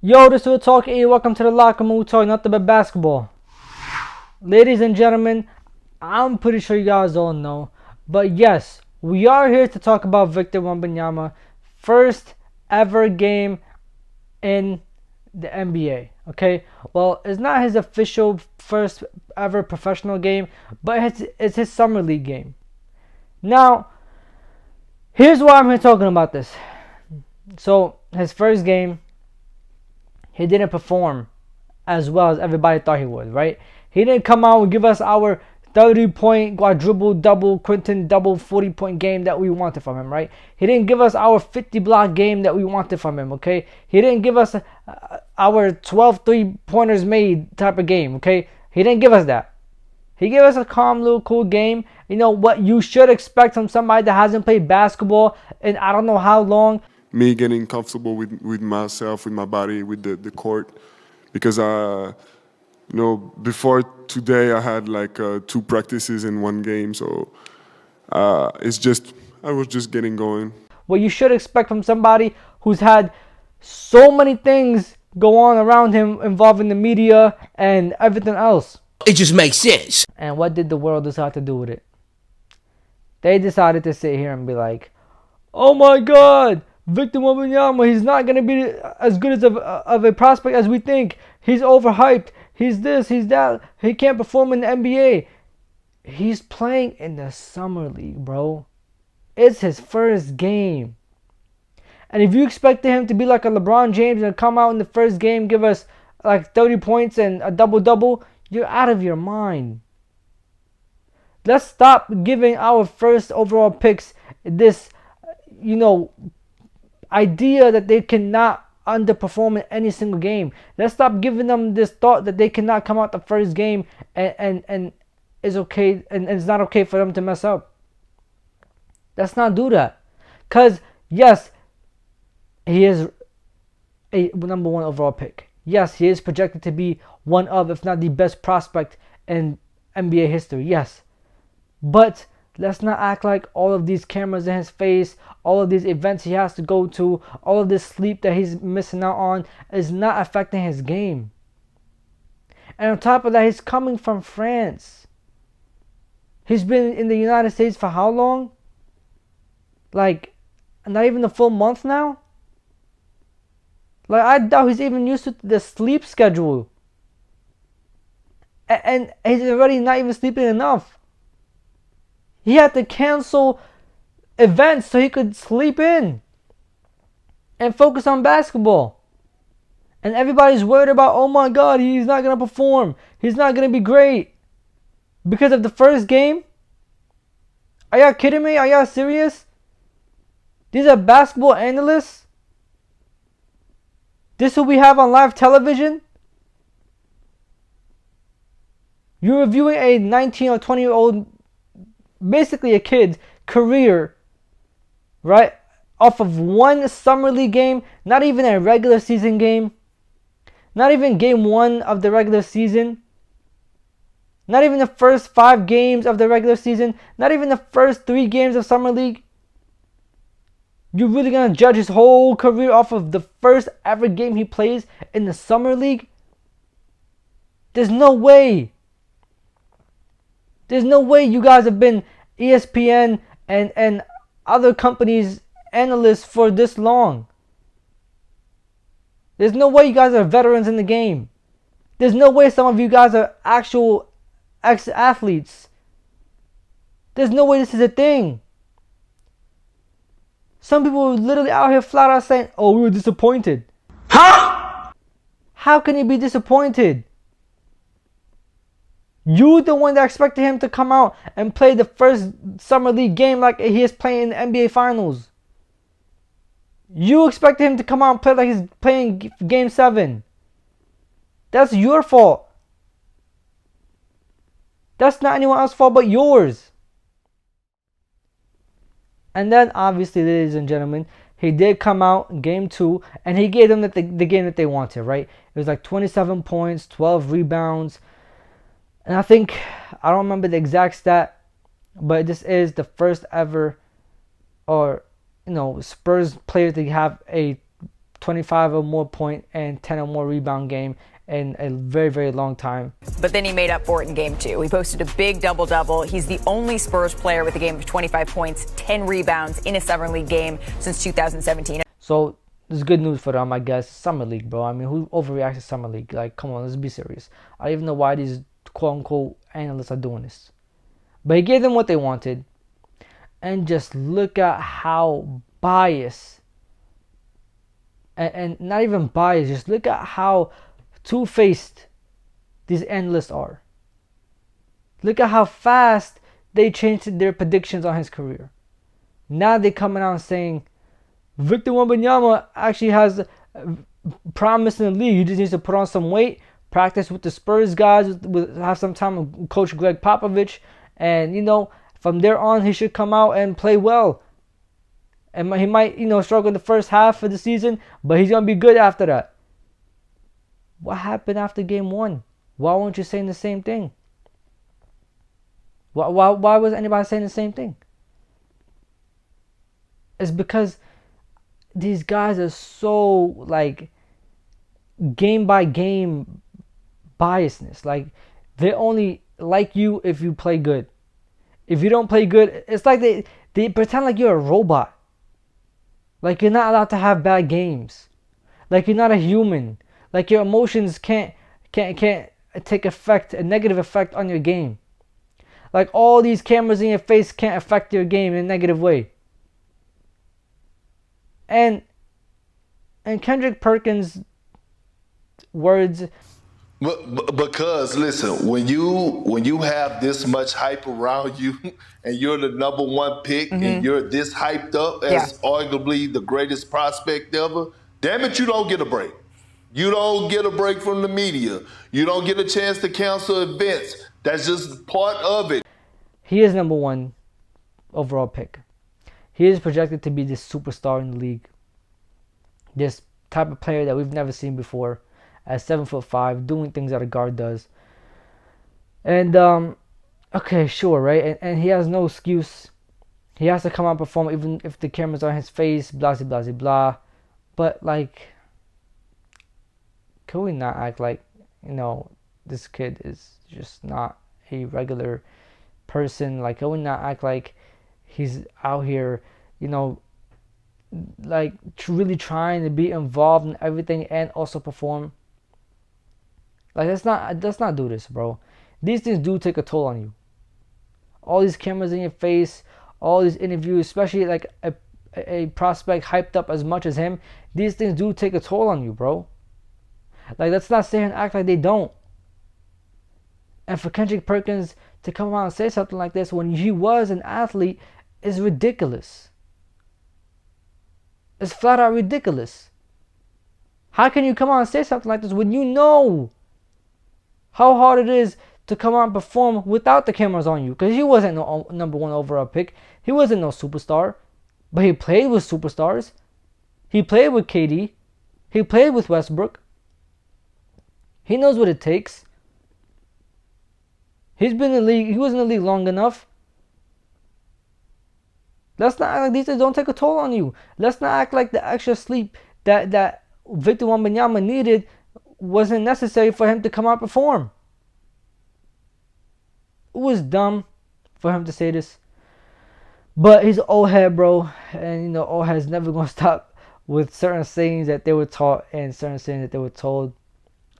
Yo, this is Will Talk E. Welcome to the Locker Room. Talk nothing but basketball. Ladies and gentlemen, I'm pretty sure you guys all know, but yes, we are here to talk about Victor Wembanyama, first ever game in the NBA. Okay, well, it's not his official first ever professional game, but it's his summer league game. Now, here's why I'm here talking about this. So, his first game, he didn't perform as well as everybody thought he would, right? He didn't come out and give us our 30-point quadruple double Quinton double 40-point game that we wanted from him, right? He didn't give us our 50-block game that we wanted from him, okay? He didn't give us our 12 3-pointers made type of game, okay? He didn't give us that. He gave us a calm little cool game. You know what you should expect from somebody that hasn't played basketball in I don't know how long. Me getting comfortable with myself, with my body, with the court, because before today I had like 2 practices in 1 game, so I was just getting going. What you should expect from somebody who's had so many things go on around him involving the media and everything else. It just makes sense. And what did the world decide to do with it? They decided to sit here and be like, oh my God, Victor Wembanyama, he's not going to be as good as of a prospect as we think. He's overhyped. He's this, he's that. He can't perform in the NBA. He's playing in the summer league, bro. It's his first game. And if you expected him to be like a LeBron James and come out in the first game, give us like 30 points and a double-double, you're out of your mind. Let's stop giving our first overall picks this, idea that they cannot underperform in any single game. Let's stop giving them this thought that they cannot come out the first game and it's okay and it's not okay for them to mess up. Let's not do that. Because, yes, he is a number 1 overall pick. Yes, he is projected to be one of, if not the best prospect in NBA history. Yes. But let's not act like all of these cameras in his face, all of these events he has to go to, all of this sleep that he's missing out on is not affecting his game. And on top of that, he's coming from France. He's been in the United States for how long? Like, not even a full month now? Like, I doubt he's even used to the sleep schedule. And he's already not even sleeping enough. He had to cancel events so he could sleep in and focus on basketball. And everybody's worried about, oh my God, he's not going to perform. He's not going to be great. Because of the first game? Are y'all kidding me? Are y'all serious? These are basketball analysts? This is who we have on live television? You're reviewing a 19 or 20-year-old, basically a kid's career, right? Off of 1 summer league game, not even a regular season game, not even game 1 of the regular season, not even the first 5 games of the regular season, not even the first 3 games of summer league. You're really going to judge his whole career off of the first ever game he plays in the summer league? There's no way. There's no way you guys have been ESPN and other companies' analysts for this long. There's no way you guys are veterans in the game. There's no way some of you guys are actual ex-athletes. There's no way this is a thing. Some people are literally out here flat out saying, oh, we were disappointed. Huh? How can you be disappointed? You're the one that expected him to come out and play the first summer league game like he is playing in the NBA Finals. You expected him to come out and play like he's playing Game 7. That's your fault. That's not anyone else's fault but yours. And then, obviously, ladies and gentlemen, he did come out in Game 2, and he gave them the game that they wanted, right? It was like 27 points, 12 rebounds. And I think, I don't remember the exact stat, but this is the first ever, Spurs player to have a 25 or more point and 10 or more rebound game in a very, very long time. But then he made up for it in game 2. He posted a big double-double. He's the only Spurs player with a game of 25 points, 10 rebounds in a Summer League game since 2017. So this is good news for them, I guess. Summer League, bro. I mean, who overreacts to Summer League? Like, come on, let's be serious. I don't even know why these quote-unquote analysts are doing this. But he gave them what they wanted. And just look at how biased, and not even biased, just look at how two-faced these analysts are. Look at how fast they changed their predictions on his career. Now they're coming out saying Victor Wembanyama actually has promise in the league. He just needs to put on some weight, practice with the Spurs guys, have some time with Coach Greg Popovich, and from there on he should come out and play well. And he might struggle in the first half of the season, but he's gonna be good after that. What happened after game 1? Why weren't you saying the same thing? Why was anybody saying the same thing? It's because these guys are so like game by game biasness. Like they only like you if you play good. If you don't play good, it's like they pretend like you're a robot. Like you're not allowed to have bad games. Like you're not a human. Like your emotions can't take a negative effect on your game. Like all these cameras in your face can't affect your game in a negative way. And Kendrick Perkins' words. Because listen, when you have this much hype around you, and you're the number 1 pick, and you're this hyped up as arguably the greatest prospect ever, damn it, you don't get a break. You don't get a break from the media. You don't get a chance to cancel events. That's just part of it. He is number 1 overall pick. He is projected to be this superstar in the league. This type of player that we've never seen before, at 7'5", doing things that a guard does. And okay, sure, right? And he has no excuse. He has to come out and perform even if the cameras are on his face, blah blah blah blah. But like, can we not act like this kid is just not a regular person? Like, can we not act like he's out here, like really trying to be involved in everything and also perform? Like, let's not do this, bro. These things do take a toll on you. All these cameras in your face, all these interviews, especially like a prospect hyped up as much as him, these things do take a toll on you, bro. Like, let's not sit here and act like they don't. And for Kendrick Perkins to come out and say something like this when he was an athlete is ridiculous. It's flat out ridiculous. How can you come out and say something like this when you know how hard it is to come out and perform without the cameras on you? Because he wasn't no number 1 overall pick. He wasn't no superstar. But he played with superstars. He played with KD. He played with Westbrook. He knows what it takes. He's been in the league. He was in the league long enough. Let's not act like these things don't take a toll on you. Let's not act like the extra sleep that Victor Wembanyama needed wasn't necessary for him to come out and perform. It was dumb for him to say this. But he's an old head, bro. And old heads never gonna stop with certain sayings that they were taught and certain sayings that they were told.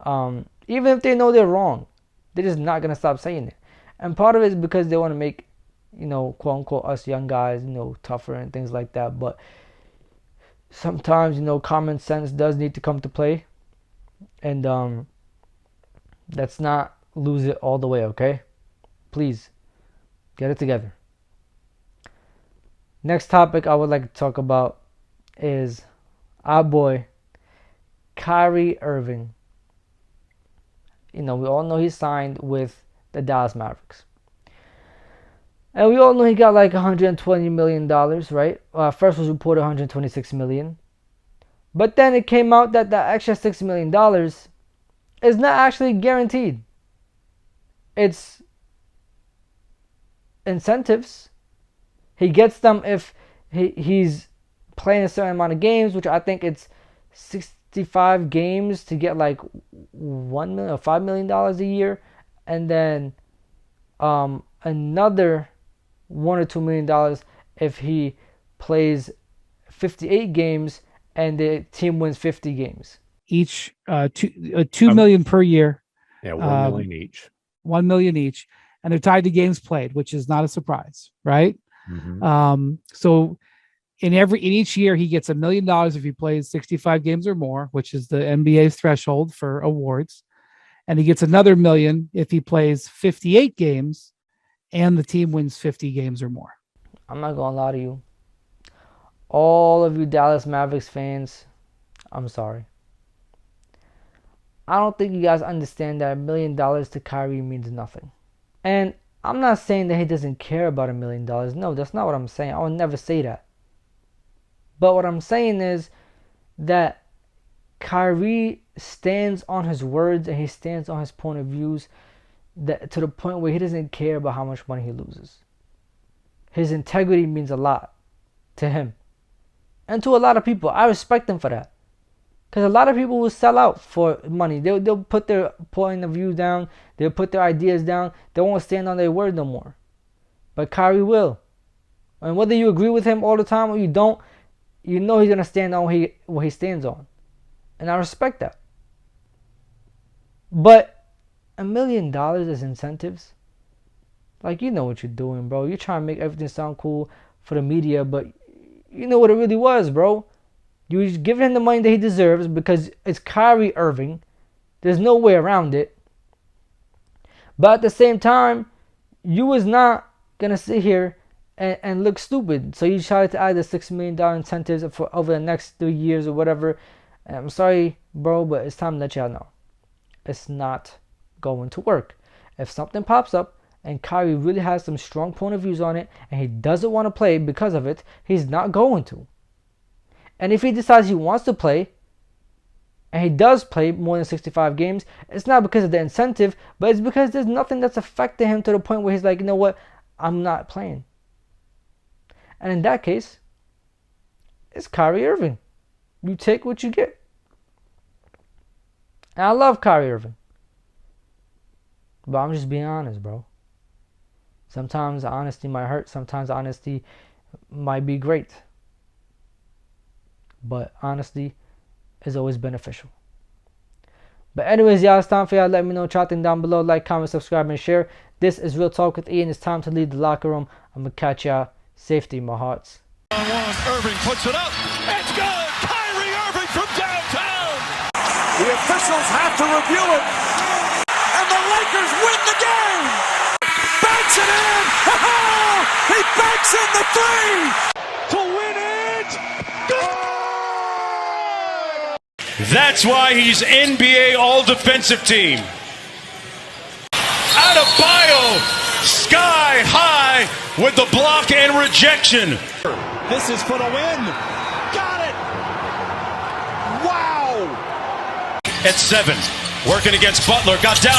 Even if they know they're wrong, they're just not gonna stop saying it. And part of it is because they want to make, quote unquote, us young guys, tougher and things like that. But sometimes, common sense does need to come to play. And let's not lose it all the way, okay? Please, get it together. Next topic I would like to talk about is our boy, Kyrie Irving. We all know he signed with the Dallas Mavericks. And we all know he got like $120 million, right? First was reported $126 million. But then it came out that the extra $6 million is not actually guaranteed. It's incentives. He gets them if he's playing a certain amount of games, which I think it's 65 games to get like $1 million or $5 million a year, and then another $1 or $2 million if he plays 58 games and the team wins 50 games. Each $2 million per year. Yeah, 1 million each. 1 million each, and they're tied to games played, which is not a surprise, right? Mm-hmm. So in each year he gets $1 million if he plays 65 games or more, which is the NBA's threshold for awards, and he gets another $1 million if he plays 58 games and the team wins 50 games or more. I'm not gonna lie to you, all of you Dallas Mavericks fans, I'm sorry. I don't think you guys understand that $1 million to Kyrie means nothing. And I'm not saying that he doesn't care about $1 million. No, that's not what I'm saying. I would never say that. But what I'm saying is that Kyrie stands on his words and he stands on his point of views that, to the point where he doesn't care about how much money he loses. His integrity means a lot to him and to a lot of people. I respect him for that. Because a lot of people will sell out for money. They'll put their point of view down. They'll put their ideas down. They won't stand on their word no more. But Kyrie will. And whether you agree with him all the time or you don't, you know he's going to stand on what he stands on. And I respect that. But $1 million as incentives? Like, you know what you're doing, bro. You're trying to make everything sound cool for the media, but you know what it really was, bro. You was giving him the money that he deserves because it's Kyrie Irving. There's no way around it. But at the same time, you was not going to sit here and look stupid. So you tried to add the $6 million incentives for over the next 3 years or whatever. And I'm sorry, bro, but it's time to let y'all know. It's not going to work. If something pops up and Kyrie really has some strong point of views on it and he doesn't want to play because of it, he's not going to. And if he decides he wants to play, and he does play more than 65 games, it's not because of the incentive, but it's because there's nothing that's affecting him to the point where he's like, you know what, I'm not playing. And in that case, it's Kyrie Irving. You take what you get. And I love Kyrie Irving. But I'm just being honest, bro. Sometimes honesty might hurt. Sometimes honesty might be great. But honesty is always beneficial. But anyways, y'all, it's time for y'all to let me know what y'all think down below. Like, comment, subscribe, and share. This is Real Talk with Ian. It's time to leave the locker room. I'm going to catch y'all. Safety, my hearts. Irving puts it up. It's good. Kyrie Irving from downtown. The officials have to review it. And the Lakers win the game. Banks it in. He banks in the three. To win it. Good. That's why he's NBA All-Defensive Team. Adebayo, sky high with the block and rejection. This is for the win. Got it. Wow. At 7, working against Butler, got down.